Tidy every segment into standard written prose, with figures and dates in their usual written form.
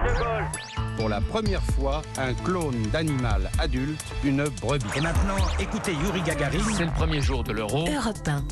de Gaulle. Pour la première fois, un clone d'animal adulte, une brebis. Et maintenant, écoutez Yuri Gagarin. C'est le premier jour de l'Euro. Europe 1.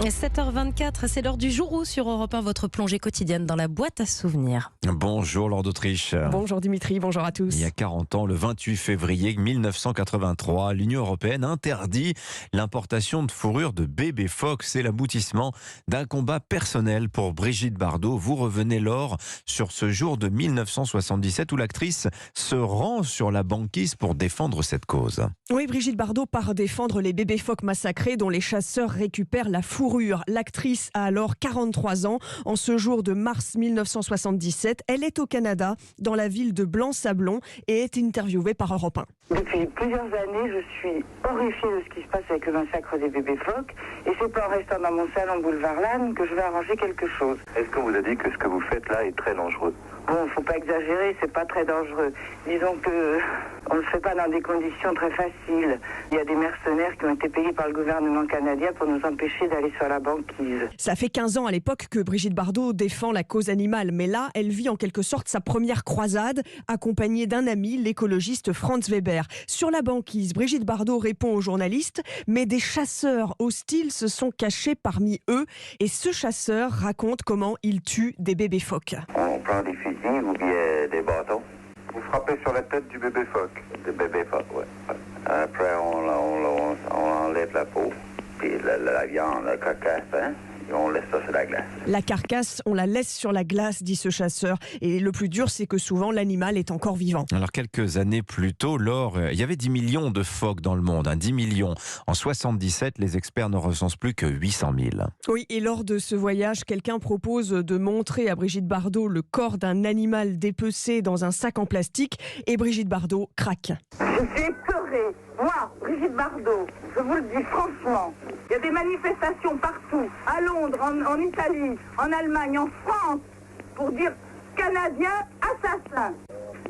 7h24, c'est l'heure du jour sur Europe 1, votre plongée quotidienne dans la boîte à souvenirs. Bonjour Lord d'Autriche. Bonjour Dimitri, bonjour à tous. Il y a 40 ans, le 28 février 1983, l'Union européenne interdit l'importation de fourrure de bébés phoques. C'est l'aboutissement d'un combat personnel pour Brigitte Bardot. Vous revenez, Laure, sur ce jour de 1977 où l'actrice se rend sur la banquise pour défendre cette cause. Oui, Brigitte Bardot part défendre les bébés phoques massacrés dont les chasseurs récupèrent la fourrure. L'actrice a alors 43 ans. En ce jour de mars 1977, elle est au Canada, dans la ville de Blanc-Sablon, et est interviewée par Europe 1. Depuis plusieurs années, je suis horrifiée de ce qui se passe avec le massacre des bébés phoques. Et c'est pas en restant dans mon salon boulevard Lannes que je vais arranger quelque chose. Est-ce qu'on vous a dit que ce que vous faites là est très dangereux ? Bon, faut pas exagérer, c'est pas très dangereux. Disons que on le fait pas dans des conditions très faciles. Il y a des mercenaires qui ont été payés par le gouvernement canadien pour nous empêcher d'aller sur la banquise. Ça fait 15 ans à l'époque que Brigitte Bardot défend la cause animale, mais là, elle vit en quelque sorte sa première croisade, accompagnée d'un ami, l'écologiste Franz Weber. Sur la banquise, Brigitte Bardot répond aux journalistes, mais des chasseurs hostiles se sont cachés parmi eux, et ce chasseur raconte comment il tue des bébés phoques. On prend des fusils ou bien des bâtons. Vous frappez sur la tête du bébé phoque. Du bébé phoque, oui. Après, on enlève la peau, puis la viande, la carcasse, et on laisse ça sur la glace. La carcasse, on la laisse sur la glace, dit ce chasseur. Et le plus dur, c'est que souvent, l'animal est encore vivant. Alors, quelques années plus tôt, Laure, il y avait 10 millions de phoques dans le monde, 10 millions. En 77, les experts ne recensent plus que 800 000. Oui, et lors de ce voyage, quelqu'un propose de montrer à Brigitte Bardot le corps d'un animal dépecé dans un sac en plastique, et Brigitte Bardot craque. Je suis épeurée. Moi, Brigitte Bardot, je vous le dis franchement, il y a des manifestations partout, à Londres, en Italie, en Allemagne, en France, pour dire Canadiens assassins.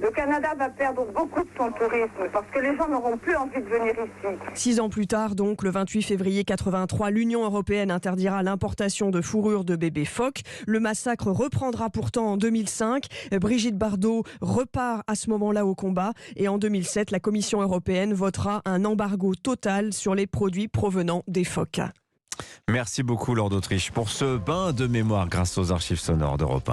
Le Canada va perdre beaucoup de son tourisme parce que les gens n'auront plus envie de venir ici. 6 ans plus tard, donc, le 28 février 83, l'Union européenne interdira l'importation de fourrure de bébés phoques. Le massacre reprendra pourtant en 2005. Brigitte Bardot repart à ce moment-là au combat. Et en 2007, la Commission européenne votera un embargo total sur les produits provenant des phoques. Merci beaucoup, Lord d'Autriche, pour ce bain de mémoire grâce aux archives sonores d'Europe 1.